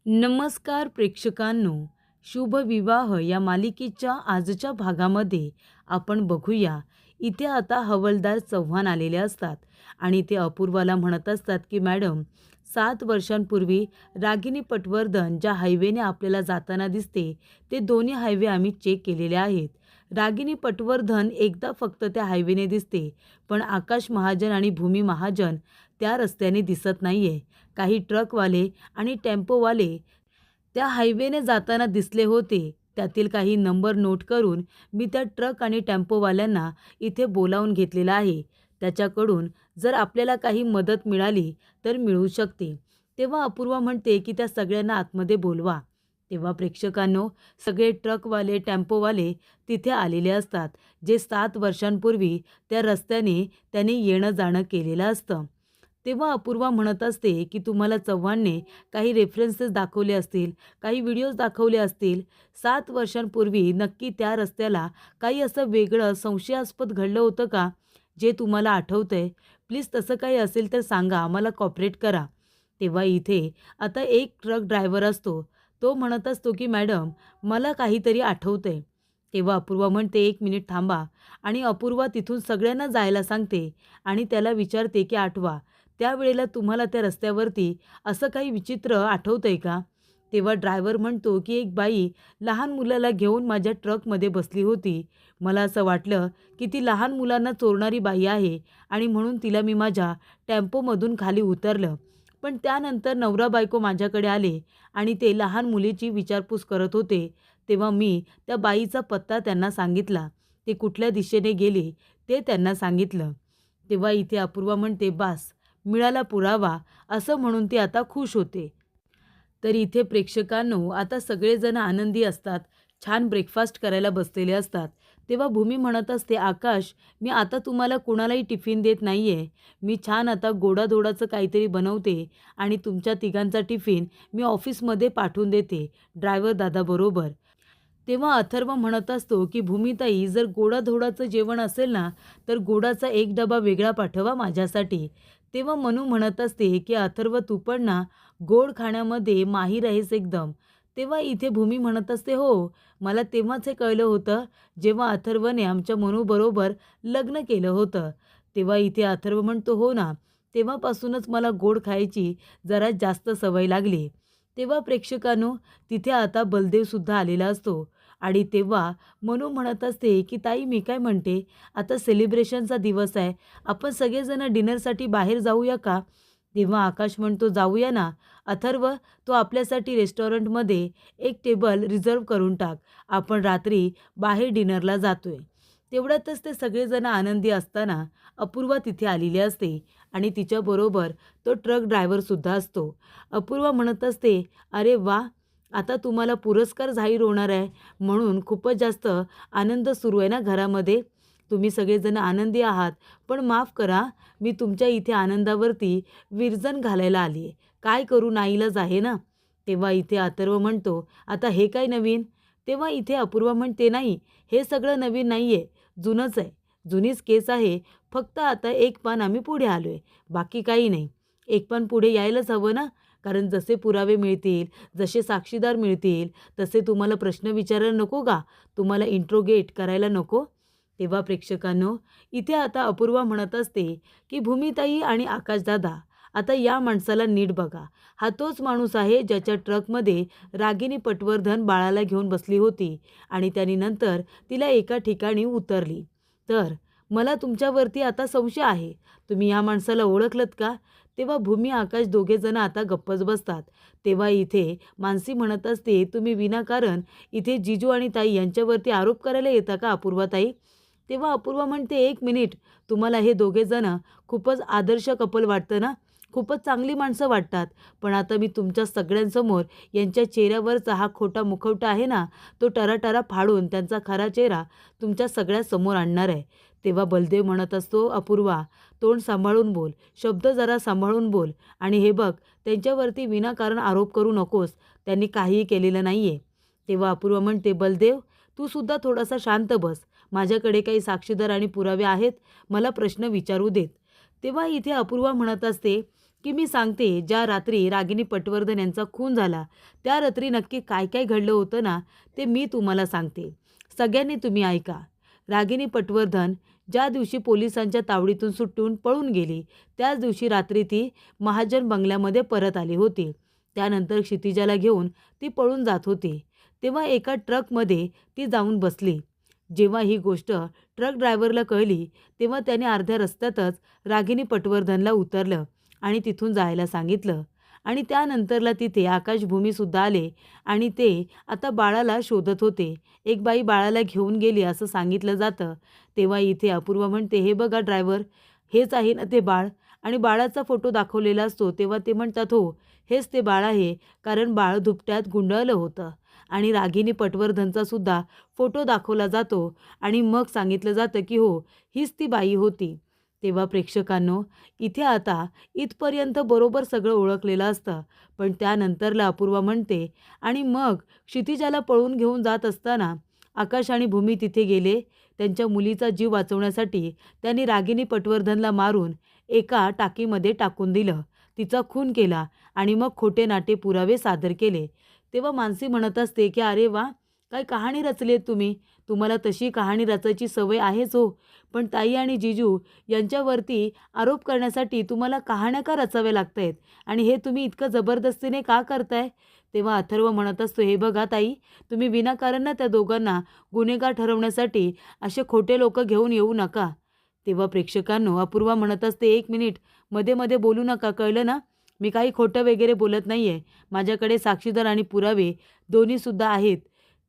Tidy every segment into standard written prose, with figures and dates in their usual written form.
नमस्कार प्रेक्षकांनो, शुभ विवाह या मालिकेच्या आजच्या भागामध्ये आपण बघूया. इथे आता हवालदार चव्हाण आलेले असतात आणि ते अपूर्वाला म्हणत असतात की मॅडम, 7 वर्षांपूर्वी रागिनी पटवर्धन ज्या हायवेने आपल्याला जाताना दिसते ते दोन्ही हायवे आम्ही चेक केलेले आहेत. रागिनी पटवर्धन एकदा फक्त त्या हायवेने दिसते, पण आकाश महाजन आणि भूमी महाजन त्या रस्त्याने दिसत नाहीये. काही ट्रकवाले आणि टेम्पोवाले त्या हायवेने जाताना दिसले होते. त्यातील काही नंबर नोट करून मी त्या ट्रक आणि टेम्पोवाल्यांना इथे बोलावून घेतलेलं आहे. त्याच्याकडून जर आपल्याला काही मदत मिळाली तर मिळू शकते. तेव्हा अपूर्वा म्हणते की त्या सगळ्यांना आतमध्ये बोलवा. तेव्हा प्रेक्षकांनो, सगळे ट्रकवाले, टेम्पोवाले तिथे आलेले असतात, जे 7 वर्षांपूर्वी त्या रस्त्याने त्याने येणं-जाणं केलेलं असतं. तेव्हा अपूर्वा म्हणत असते की तुम्हाला चव्हाणने काही रेफरन्सेस दाखवले असतील, काही व्हिडिओज दाखवले असतील. 7 वर्षांपूर्वी नक्की त्या रस्त्याला काही असं वेगळं संशयास्पद घडलं होतं का, जे तुम्हाला आठवतंय? प्लीज तसं काही असेल तर सांगा, मला कॉपरेट करा. तेव्हा इथे आता एक ट्रक ड्रायव्हर असतो. तो म्हणत असतो की मॅडम, मला काहीतरी आठवतंय. तेव्हा अपूर्वा म्हणते, 1 मिनिट थांबा. आणि अपूर्वा तिथून सगळ्यांना जायला सांगते आणि त्याला विचारते की आठवा, त्यावेळेला तुम्हाला त्या रस्त्यावरती असं काही विचित्र आठवतंय का? तेव्हा ड्रायव्हर म्हणतो की एक बाई लहान मुलाला घेऊन माझ्या ट्रकमध्ये बसली होती. मला असं वाटलं की ती लहान मुलांना चोरणारी बाई आहे आणि म्हणून तिला मी माझ्या टेम्पोमधून खाली उतरलं. पण त्यानंतर नवरा बायको माझ्याकडे आले आणि ते लहान मुलीची विचारपूस करत होते. तेव्हा मी त्या बाईचा पत्ता त्यांना सांगितला. ते कुठल्या दिशेने गेले ते त्यांना सांगितलं. तेव्हा इथे अपूर्वा म्हणते, बास, मिळाला पुरावा, असं म्हणून ती आता खुश होते. तर इथे प्रेक्षकांनो, आता सगळेजण आनंदी असतात. छान ब्रेकफास्ट करायला बसलेले असतात. तेव्हा भूमी म्हणत असते, आकाश, मी आता तुम्हाला कुणालाही टिफिन देत नाहीये. मी छान आता गोडाधोडाचं काहीतरी बनवते आणि तुमच्या तिघांचा टिफिन मी ऑफिसमध्ये पाठवून देते, ड्रायव्हर दादाबरोबर. तेव्हा अथर्व म्हणत असतो की भूमिताई, जर गोडाधोडाचं जेवण असेल ना, तर गोडाचा एक डबा वेगळा पाठवा माझ्यासाठी. तेव्हा मनू म्हणत असते की अथर्व, तू पण ना गोड खाण्यामध्ये माहीर आहेस एकदम. तेव्हा इथे भूमी म्हणत असते, हो, मला तेव्हाच हे कळलं होतं जेव्हा अथर्वने आमच्या मनूबरोबर लग्न केलं होतं. तेव्हा इथे अथर्व म्हणतो, हो ना, तेव्हापासूनच मला गोड खायची जरा जास्त सवय लागली. तेव्हा प्रेक्षकांनो, तिथे आता बलदेवसुद्धा आलेला असतो आणि तेव्हा मनू म्हणत असते की ताई, मी काय म्हणते, आता सेलिब्रेशनचा दिवस आहे, आपण सगळेजण डिनरसाठी बाहेर जाऊया का? तेव्हा आकाश म्हणतो, जाऊया ना. अथर्व, तो आपल्यासाठी रेस्टॉरंटमध्ये एक टेबल रिझर्व करून टाक, आपण रात्री बाहेर डिनरला जातोय. तेवढ्यातच ते सगळेजण आनंदी असताना अपूर्वा तिथे आलेली असते आणि तिच्याबरोबर तो ट्रक ड्रायव्हरसुद्धा असतो. अपूर्वा म्हणत असते, अरे वा, आता तुम्हाला पुरस्कार जाहीर होणार आहे म्हणून खूपच जास्त आनंद सुरू आहे ना घरामध्ये. तुम्ही सगळेजण आनंदी आहात, पण माफ करा, मी तुमच्या इथे आनंदावरती विरजण घालायला आली आहे. काय करू, नाईलाज आहे ना. तेव्हा इथे अथर्व म्हणतो, आता हे काय नवीन? तेव्हा इथे अपूर्वा म्हणते, नाही, हे सगळं नवीन नाही आहे, जुनंच आहे. जुनीच केस आहे, फक्त आता एक पान आम्ही पुढे आलो आहे, बाकी काही नाही. एक पान पुढे यायलाच हवं ना, कारण जसे पुरावे मिळतील, जसे साक्षीदार मिळतील, तसे तुम्हाला प्रश्न विचारायला नको का? तुम्हाला इंट्रोगेट करायला नको? तेव्हा प्रेक्षकांनो, इथे आता अपूर्वा म्हणत असते की भूमिताई आणि आकाशदादा, आता या माणसाला नीट बघा. हा तोच माणूस आहे ज्याच्या ट्रकमध्ये रागिनी पटवर्धन बाळाला घेऊन बसली होती आणि त्याने नंतर तिला एका ठिकाणी उतरली. तर मला तुमच्यावरती आता संशय आहे. तुम्ही या माणसाला ओळखलत का? तेव्हा भूमी, आकाश दोघेजण आता गप्पच बसतात. तेव्हा इथे मानसी म्हणत असते, तुम्ही विनाकारण इथे जिजू आणि ताई यांच्यावरती आरोप करायला येता का अपूर्वाताई? तेव्हा अपूर्वा म्हणते, 1 मिनिट, तुम्हाला हे दोघेजण खूपच आदर्श कपल वाटतं ना, खूपच चांगली माणसं वाटतात. पण आता मी तुमच्या सगळ्यांसमोर यांच्या चेहऱ्यावरचा हा खोटा मुखवटा आहे ना, तो टराटरा फाडून त्यांचा खरा चेहरा तुमच्या सगळ्यासमोर आणणार आहे. तेव्हा बलदेव म्हणत असतो, अपूर्वा, तोंड सांभाळून बोल, शब्द जरा सांभाळून बोल आणि हे बघ, त्यांच्यावरती विनाकारण आरोप करू नकोस, त्यांनी काहीही केलेलं नाही आहे. तेव्हा अपूर्वा म्हणते, बलदेव, तू सुद्धा थोडासा शांत बस. माझ्याकडे काही साक्षीदार आणि पुरावे आहेत, मला प्रश्न विचारू देत. तेव्हा इथे अपूर्वा म्हणत असते की मी सांगते ज्या रात्री रागिनी पटवर्धन यांचा खून झाला त्या रात्री नक्की काय काय घडलं होतं ना, ते मी तुम्हाला सांगते. सगळ्यांनी तुम्ही ऐका. रागिनी पटवर्धन ज्या दिवशी पोलिसांच्या तावडीतून सुटून पळून गेली त्याच दिवशी रात्री ती महाजन बंगल्यामध्ये परत आली होती. त्यानंतर क्षितिजाला घेऊन ती पळून जात होती. तेव्हा एका ट्रकमध्ये ती जाऊन बसली. जेव्हा ही गोष्ट ट्रक ड्रायव्हरला कळली तेव्हा त्याने अर्ध्या रस्त्यातच रागिनी पटवर्धनला उतरलं आणि तिथून जायला सांगितलं. आणि त्यानंतरला तिथे आकाशभूमीसुद्धा आले आणि ते आता बाळाला शोधत होते. एक बाई बाळाला घेऊन गेली असं सांगितलं जातं. तेव्हा इथे अपूर्वा म्हणते, हे बघा ड्रायव्हर, हेच आहे ना ते बाळ. आणि बाळाचा फोटो दाखवलेला असतो तेव्हा ते म्हणतात, हो हेच ते बाळ आहे, कारण बाळ धुपट्यात गुंडाळलं होतं. आणि रागिनी पटवर्धनचा सुद्धा फोटो दाखवला जातो आणि मग सांगितलं जातं की हो हीच ती बाई होती. तेव्हा प्रेक्षकांनो, इथे आता इथपर्यंत बरोबर सगळं ओळखलेलं असतं. पण त्यानंतरला अपूर्वा म्हणते, आणि मग क्षितिजाला पळून घेऊन जात असताना आकाश आणि भूमी तिथे गेले. त्यांच्या मुलीचा जीव वाचवण्यासाठी त्यांनी रागिनी पटवर्धनला मारून एका टाकीमध्ये टाकून दिलं, तिचा खून केला आणि मग खोटे नाटे पुरावे सादर केले. तेव्हा मानसी म्हणत असते की अरे वा, काय कहाणी रचली आहे तुम्ही. तुम्हाला तशी कहाणी रचायची सवय आहेच हो. पण ताई आणि जिजू यांच्यावरती आरोप करण्यासाठी तुम्हाला कहाण्या का रचाव्या लागत आहेत आणि हे तुम्ही इतकं जबरदस्तीने का करताय. तेव्हा अथर्व म्हणत असतो, हे बघा ताई, तुम्ही विनाकारण ना त्या दोघांना गुन्हेगार ठरवण्यासाठी असे खोटे लोक घेऊन येऊ नका. तेव्हा प्रेक्षकांनो, अपूर्वा म्हणत असते, एक मिनिट, मध्ये मध्ये बोलू नका, कळलं ना. मी काही खोटं वगैरे बोलत नाही आहे. माझ्याकडे साक्षीदार आणि पुरावे दोन्हीसुद्धा आहेत.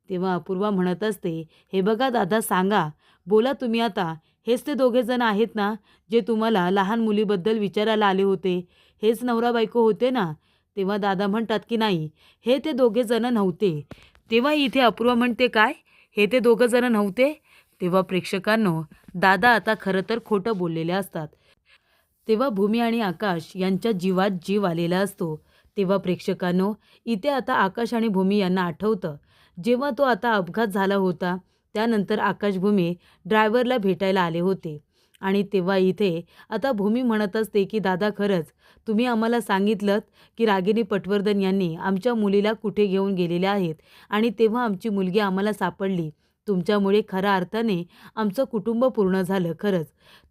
तेव्हा अपूर्वा म्हणत असते, हे बघा दादा, सांगा, बोला तुम्ही आता. हेच ते दोघेजण आहेत ना जे तुम्हाला लहान मुलीबद्दल विचारायला आले होते. हेच नवरा बायको होते ना. तेव्हा दादा म्हणतात की नाही, हे ते दोघेजण नव्हते. तेव्हा इथे अपूर्वा म्हणते, काय, हे ते दोघंजण नव्हते. तेव्हा प्रेक्षकांनो, दादा आता खरं तर खोटं बोललेले असतात. तेव्हा भूमी आणि आकाश यांच्या जीवात जीव आलेला असतो. तेव्हा प्रेक्षकांनो, इथे आता आकाश आणि भूमी यांना आठवतं जेव्हा तो आता अपघात झाला होता. त्यानंतर आकाश भूमी ड्रायव्हरला भेटायला आले होते. आणि तेव्हा इथे आता भूमी म्हणत असते की दादा, खरंच तुम्ही आम्हाला सांगितलं की रागिनी पटवर्धन यांनी आमच्या मुलीला कुठे घेऊन गेलेले आहेत आणि तेव्हा आमची मुलगी आम्हाला सापडली. तुमच्यामुळे खऱ्या अर्थाने आमचं कुटुंब पूर्ण झालं, खरंच.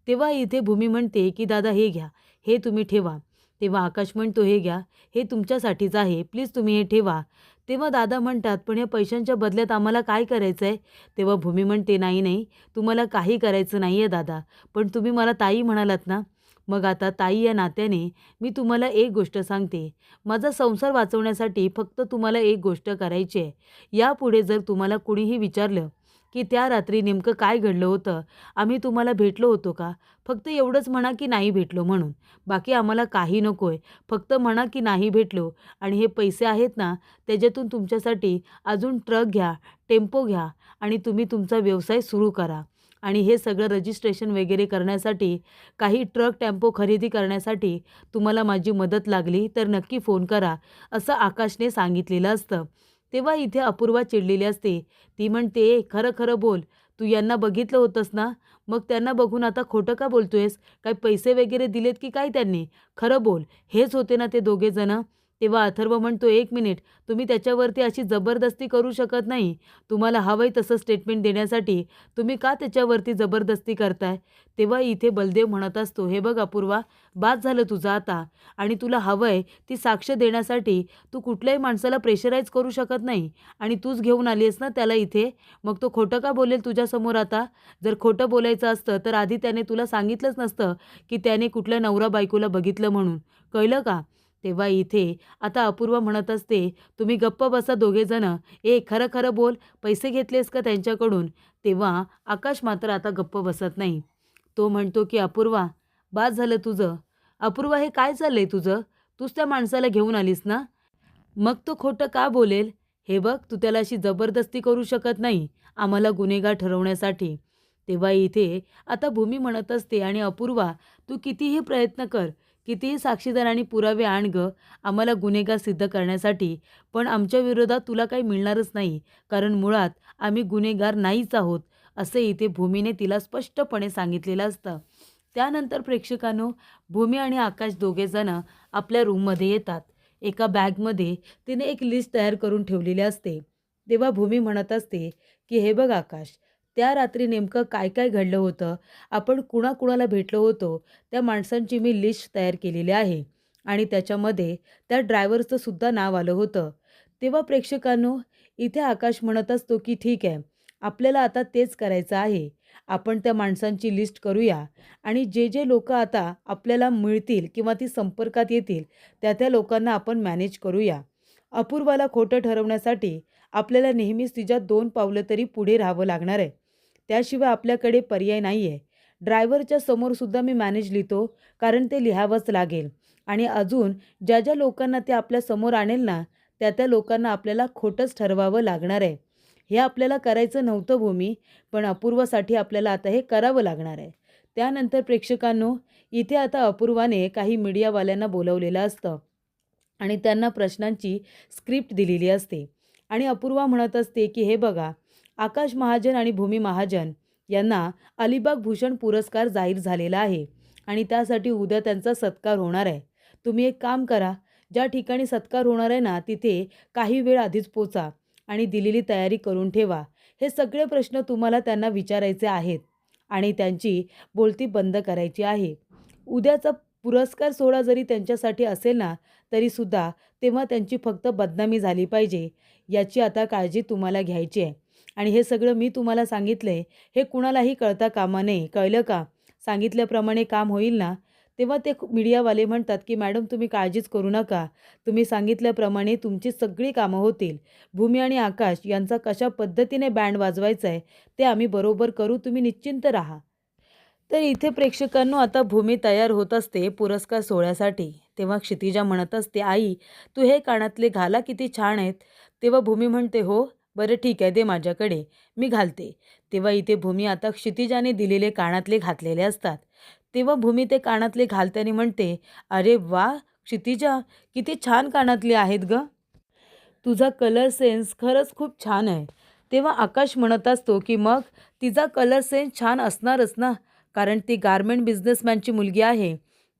तेव्हा इथे भूमी म्हणते की दादा, हे घ्या, हे तुम्ही ठेवा. तेव्हा आकाश म्हणतो, हे घ्या, हे तुमच्यासाठीच आहे, प्लीज तुम्ही हे ठेवा. तेव्हा दादा म्हणतात, पण या पैशांच्या बदल्यात आम्हाला काय करायचं आहे. तेव्हा भूमी म्हणते, नाही नाही, तुम्हाला काही करायचं नाही आहे दादा, पण तुम्ही मला ताई म्हणालात ना. मग आता ताई या नात्याने मी तुम्हाला एक गोष्ट सांगते. माझा संसार वाचवण्यासाठी फक्त तुम्हाला एक गोष्ट करायची आहे. यापुढे जर तुम्हाला कुणीही विचारलं की त्या रात्री नेमकं काय घडलं होतं, आम्ही तुम्हाला भेटलो होतो का, फक्त एवढंच म्हणा की नाही भेटलो म्हणून. बाकी आम्हाला काही नको आहे. फक्त म्हणा की नाही भेटलो आणि हे पैसे आहेत ना, त्याच्यातून तुमच्यासाठी अजून ट्रक घ्या, टेम्पो घ्या आणि तुम्ही तुमचा व्यवसाय सुरू करा. आणि हे सगळं रजिस्ट्रेशन वगैरे करण्यासाठी, काही ट्रक टेम्पो खरेदी करण्यासाठी तुम्हाला माझी मदत लागली तर नक्की फोन करा, असं आकाशने सांगितलेलं असतं. तेव्हा इथे अपूर्वा चिडलेली असते. ती म्हणते, खरं खरं बोल, तू यांना बघितलं होतंस ना, मग त्यांना बघून आता खोटं का बोलतोयस. काय पैसे वगैरे दिलेत की काय त्यांनी, खरं बोल, हेच होते ना ते दोघेजणं. तेव्हा अथर्व म्हणतो, एक मिनिट, तुम्ही त्याच्यावरती अशी जबरदस्ती करू शकत नाही. तुम्हाला हवंय तसं स्टेटमेंट देण्यासाठी तुम्ही का त्याच्यावरती जबरदस्ती करताय. तेव्हा इथे बलदेव म्हणत असतो, हे बघ अपूर्वा, बाद झालं तुझं आता. आणि तुला हवंय ती साक्ष देण्यासाठी तू कुठल्याही माणसाला प्रेशराईज करू शकत नाही. आणि तूच घेऊन आली आहेस ना त्याला इथे, मग तो खोटं का बोलेल तुझ्यासमोर आता. जर खोटं बोलायचं असतं तर आधी त्याने तुला सांगितलंच नसतं की त्याने कुठल्या नवरा बायकोला बघितलं म्हणून, कळलं का. तेव्हा इथे आता अपूर्वा म्हणत असते, तुम्ही गप्प बसा दोघेजणं. खरं खरं बोल, पैसे घेतलेस का त्यांच्याकडून. तेव्हा आकाश मात्र आता गप्प बसत नाही. तो म्हणतो की अपूर्वा, बाद झालं तुझं. अपूर्वा, हे काय चाललंय तुझं. तूच त्या माणसाला घेऊन आलीस ना, मग तो खोटं का बोलेल. हे बघ, तू त्याला अशी जबरदस्ती करू शकत नाही आम्हाला गुन्हेगार ठरवण्यासाठी. तेव्हा इथे आता भूमी म्हणत असते, आणि अपूर्वा, तू कितीही प्रयत्न कर, कितीही साक्षीदार आणि पुरावे आण गं आम्हाला गुन्हेगार सिद्ध करण्यासाठी, पण आमच्या विरोधात तुला काही मिळणारच नाही, कारण मुळात आम्ही गुन्हेगार नाहीच आहोत, असे इथे भूमीने तिला स्पष्टपणे सांगितलेलं असतं. त्यानंतर प्रेक्षकांनो, भूमी आणि आकाश दोघेजण आपल्या रूममध्ये येतात. एका बॅगमध्ये तिने एक लिस्ट तयार करून ठेवलेली असते. तेव्हा भूमी म्हणत असते की हे बघ आकाश, त्या रात्री नेमकं काय काय घडलं होतं, आपण कुणाकुणाला भेटलो होतो, त्या माणसांची मी लिस्ट तयार केलेली आहे आणि त्याच्यामध्ये त्या ड्रायव्हरचं सुद्धा नाव आलं होतं. तेव्हा प्रेक्षकांनो, इथे आकाश म्हणत असतो की ठीक आहे, आपल्याला आता तेच करायचं आहे. आपण त्या माणसांची लिस्ट करूया आणि जे जे लोक आता आपल्याला मिळतील किंवा ती संपर्कात येतील, त्या लोकांना आपण मॅनेज करूया. अपूर्वाला खोटं ठरवण्यासाठी आपल्याला नेहमीच तिच्या 2 पावलं तरी पुढे राहावं लागणार आहे. त्याशिवाय आपल्याकडे पर्याय नाही आहे. ड्रायव्हरच्या समोरसुद्धा मी मॅनेज लिहितो, कारण ते लिहावंच लागेल आणि अजून ज्या ज्या लोकांना ते आपल्या समोर आणेल ना, त्या लोकांना आपल्याला खोटंच ठरवावं लागणार आहे. हे आपल्याला करायचं नव्हतं भूमी, पण अपूर्वासाठी आपल्याला आता हे करावं लागणार आहे. त्यानंतर प्रेक्षकांनो, इथे आता अपूर्वाने काही मीडियावाल्यांना बोलवलेलं असतं आणि त्यांना प्रश्नांची स्क्रिप्ट दिलेली असते आणि अपूर्वा म्हणत असते की हे बघा, आकाश महाजन आणि भूमी महाजन यांना अलिबाग भूषण पुरस्कार जाहीर झालेला आहे आणि त्यासाठी उद्या त्यांचा सत्कार होणार आहे. तुम्ही एक काम करा, ज्या ठिकाणी सत्कार होणार आहे ना, तिथे काही वेळ आधीच पोचा आणि दिलेली तयारी करून ठेवा. हे सगळे प्रश्न तुम्हाला त्यांना विचारायचे आहेत आणि त्यांची बोलती बंद करायची आहे. उद्याचा पुरस्कार सोहळा जरी त्यांच्यासाठी असेल ना, तरीसुद्धा तेव्हा त्यांची फक्त बदनामी झाली पाहिजे, याची आता काळजी तुम्हाला घ्यायची आहे. आणि हे सगळं मी तुम्हाला सांगितलं आहे, हे कुणालाही कळता कामा नये. कळलं का? सांगितल्याप्रमाणे काम होईल ना? तेव्हा ते मीडियावाले म्हणतात की मॅडम, तुम्ही काळजीच करू नका. तुम्ही सांगितल्याप्रमाणे तुमची सगळी कामं होतील. भूमी आणि आकाश यांचा कशा पद्धतीने बँड वाजवायचा आहे, ते आम्ही बरोबर करू. तुम्ही निश्चिंत राहा. तर इथे प्रेक्षकांनो, आता भूमी तयार होत असते पुरस्कार सोहळ्यासाठी. तेव्हा क्षितिजा म्हणत असते, आई, तू हे कानातले घाला, किती छान आहेत. तेव्हा भूमी म्हणते, हो बरं ठीक आहे, दे माझ्याकडे, मी घालते. तेव्हा इथे भूमी आता क्षितिजाने दिलेले कानातले घातलेले असतात. तेव्हा भूमी ते कानातले घालते आणि म्हणते, अरे वा क्षितिजा, किती छान कानातले आहेत ग, तुझा कलर सेन्स खरंच खूप छान आहे. तेव्हा आकाश म्हणत असतो की मग तिचा कलर सेन्स छान असणारच ना, कारण ती गारमेंट बिझनेसमॅनची मुलगी आहे.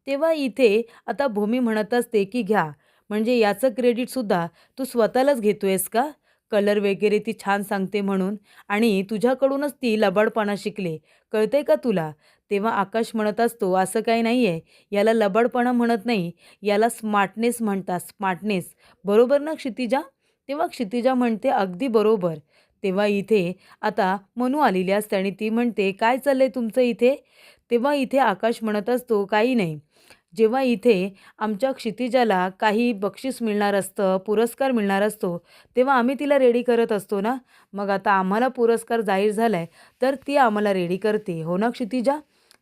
तेव्हा इथे आता भूमी म्हणत असते की घ्या, म्हणजे याचं क्रेडिटसुद्धा तू स्वतःलाच घेतोयस का? कलर वगैरे ती छान सांगते म्हणून, आणि तुझ्याकडूनच ती लबाडपणा शिकले, कळते का तुला? तेव्हा आकाश म्हणत असतो, असं काही नाही आहे, याला लबाडपणा म्हणत नाही, याला स्मार्टनेस म्हणतात, स्मार्टनेस. बरोबर ना क्षितिजा? तेव्हा क्षितिजा म्हणते, अगदी बरोबर. तेव्हा इथे आता मनू आलेली असते आणि ती म्हणते, काय चाललंय तुमचं इथे? तेव्हा इथे आकाश म्हणत असतो, काही नाही. जेव्हा इथे आमच्या क्षितिजाला काही बक्षीस मिळणार असतं, पुरस्कार मिळणार असतो, तेव्हा आम्ही तिला रेडी करत असतो ना. मग आता आम्हाला पुरस्कार जाहीर झाला आहे, तर ती आम्हाला रेडी करते, हो ना क्षितिजा?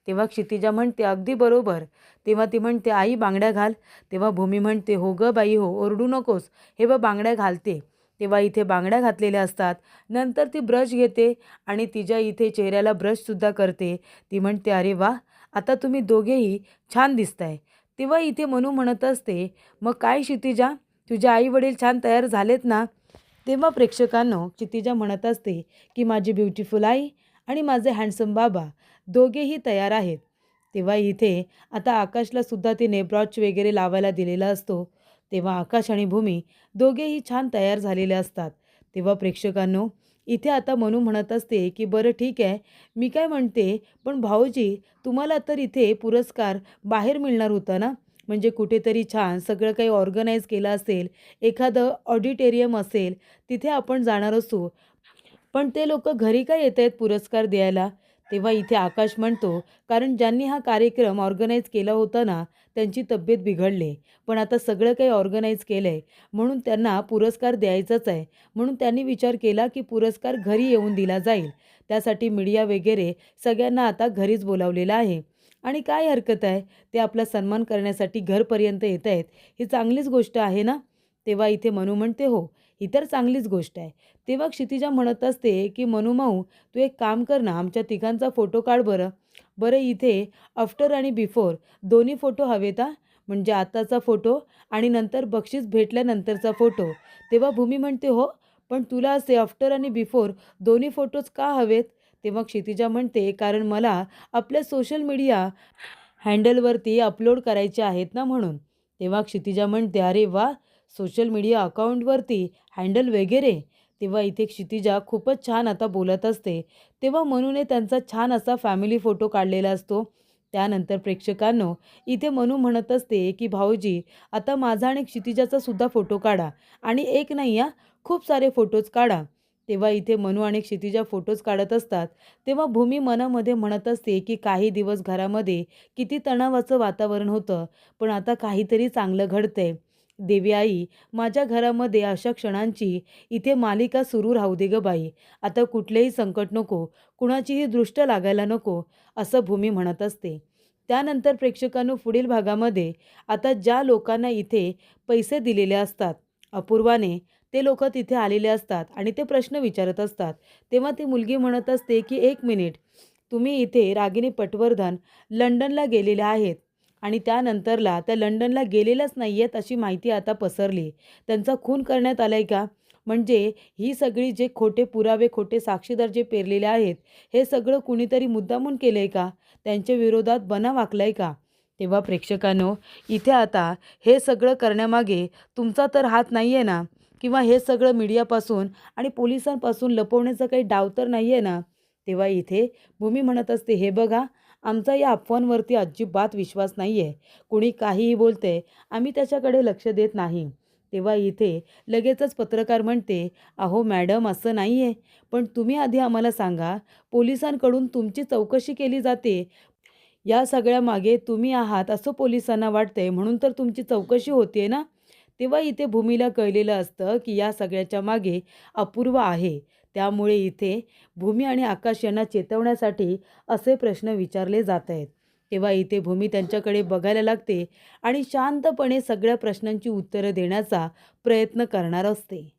तेव्हा क्षितिजा म्हणते, अगदी बरोबर. तेव्हा ती म्हणते, आई बांगड्या घाल. तेव्हा भूमी म्हणते, हो गं बाई हो, ओरडू नकोस, हे बघ बांगड्या घालते. तेव्हा इथे बांगड्या घातलेल्या असतात. नंतर ती ब्रश घेते आणि तिच्या इथे चेहऱ्याला ब्रशसुद्धा करते. ती म्हणते, अरे वा, आता तुम्ही दोघेही छान दिसताय. तेव्हा इथे मनू म्हणत असते, मग काय क्षितिजा, तुझे आई वडील छान तयार झालेत ना? तेव्हा प्रेक्षकांनो, क्षितिजा म्हणत असते की माझी ब्युटिफुल आई आणि माझे हँडसम बाबा दोघेही तयार आहेत. तेव्हा इथे आता आकाशला सुद्धा ते नेब्रॉच वगैरे लावायला दिलेला असतो. तेव्हा आकाश आणि भूमी दोघेही छान तयार झालेले असतात. तेव्हा प्रेक्षकांनो, इथे आता मनू म्हणत असते की बरं ठीक आहे, मी काय म्हणते, पण भाऊजी, तुम्हाला तर इथे पुरस्कार बाहेर मिळणार होता ना, म्हणजे कुठेतरी छान सगळं काही ऑर्गनाईज केलं असेल, एखादं ऑडिटोरियम असेल, तिथे आपण जाणार असू, पण ते लोकं घरी काय येत आहेत पुरस्कार द्यायला? तेव्हा इथे आकाश म्हणतो, कारण ज्यांनी हा कार्यक्रम ऑर्गनाईज केला होता ना, त्यांची तब्येत बिघडली. पण आता सगळं काही ऑर्गनाईज केलं आहे, म्हणून त्यांना पुरस्कार द्यायचाच आहे. म्हणून त्यांनी विचार केला की पुरस्कार घरी येऊन दिला जाईल. त्यासाठी मीडिया वगैरे सगळ्यांना आता घरीच बोलावलेलं आहे. आणि काय हरकत आहे, ते आपला सन्मान करण्यासाठी घरपर्यंत येत आहेत, ही चांगलीच गोष्ट आहे ना? तेव्हा इथे मनू म्हणते, हो, ही तर चांगलीच गोष्ट आहे. तेव्हा क्षितिजा म्हणत असते की मनू माऊ, तू एक काम कर ना, आमच्या तिघांचा फोटो काढ बरं. बरं इथे आफ्टर आणि बिफोर दोन्ही फोटो हवेत हां, म्हणजे आताचा फोटो आणि नंतर बक्षीस भेटल्यानंतरचा फोटो. तेव्हा भूमी म्हणते, हो, पण तुला असे आफ्टर आणि बिफोर दोन्ही फोटोज का हवेत? तेव्हा क्षितिजा म्हणते, कारण मला आपल्या सोशल मीडिया हँडलवरती अपलोड करायचे आहेत ना, म्हणून. तेव्हा क्षितिजा म्हणते, "अरे वा, सोशल मीडिया अकाउंटवरती हँडल वगैरे." तेव्हा इथे क्षितिजा खूपच छान आता बोलत असते. तेव्हा मनूने त्यांचा छान असा फॅमिली फोटो काढलेला असतो. त्यानंतर प्रेक्षकांनो, इथे मनू म्हणत असते, की "भाऊजी, आता माझा आणि क्षितिजाचा सुद्धा फोटो काढा आणि एक नाही हां, खूप सारे फोटोज काढा." तेव्हा इथे मनू आणि क्षितिजा फोटोज काढत असतात. तेव्हा भूमी मनामध्ये म्हणत असते, की काही दिवस घरामध्ये किती तणावाचं वातावरण होतं, पण आता काहीतरी चांगलं घडतंय. देवी आई, माझ्या घरामध्ये अशा क्षणांची इथे मालिका सुरू राहू दे गं बाई. आता कुठलेही संकट नको, कुणाचीही दृष्ट लागायला नको, असं भूमी म्हणत असते. त्यानंतर प्रेक्षकांनो, पुढील भागामध्ये आता ज्या लोकांना इथे पैसे दिलेले असतात अपूर्वाने, ते लोकं तिथे आलेले असतात आणि ते प्रश्न विचारत असतात. तेव्हा ती मुलगी म्हणत असते, की "1 मिनिट, तुम्ही इथे रागिनी पटवर्धन लंडनला गेलेल्या आहेत आणि त्यानंतरला त्या लंडनला गेलेल्याच नाही आहेत अशी माहिती आता पसरली. त्यांचा खून करण्यात आला आहे का? म्हणजे ही सगळी जे खोटे पुरावे, खोटे साक्षीदार जे पेरलेले आहेत, हे सगळं कुणीतरी मुद्दामून केलं आहे का? त्यांच्या विरोधात बनाव आखला आहे का?" तेव्हा प्रेक्षकांनो, इथे आता हे सगळं करण्यामागे तुमचा तर हात नाही आहे ना? किंवा हे सगळं मीडियापासून आणि पोलिसांपासून लपवण्याचा काही डाव तर नाही आहे ना? तेव्हा इथे भूमी म्हणत असते, "हे बघा, आमचा या अफवांवरती अजिबात विश्वास नाही आहे. कुणी काहीही बोलतंय, आम्ही त्याच्याकडे लक्ष देत नाही." तेव्हा इथे लगेचच पत्रकार म्हणते, "अहो मॅडम, असं नाही आहे. पण तुम्ही आधी आम्हाला सांगा, पोलिसांकडून तुमची चौकशी केली जाते. या सगळ्यामागे तुम्ही आहात असं पोलिसांना वाटतंय, म्हणून तर तुमची चौकशी होतीये ना?" तेव्हा इथे भूमीला कळलेलं असतं, की या सगळ्याच्या मागे अपूर्व आहे. त्यामुळे इथे भूमी आणि आकाश यांना चेतवण्यासाठी असे प्रश्न विचारले जात आहेत. तेव्हा इथे भूमी त्यांच्याकडे बघायला लागते आणि शांतपणे सगळ्या प्रश्नांची उत्तरं देण्याचा प्रयत्न करणार असते.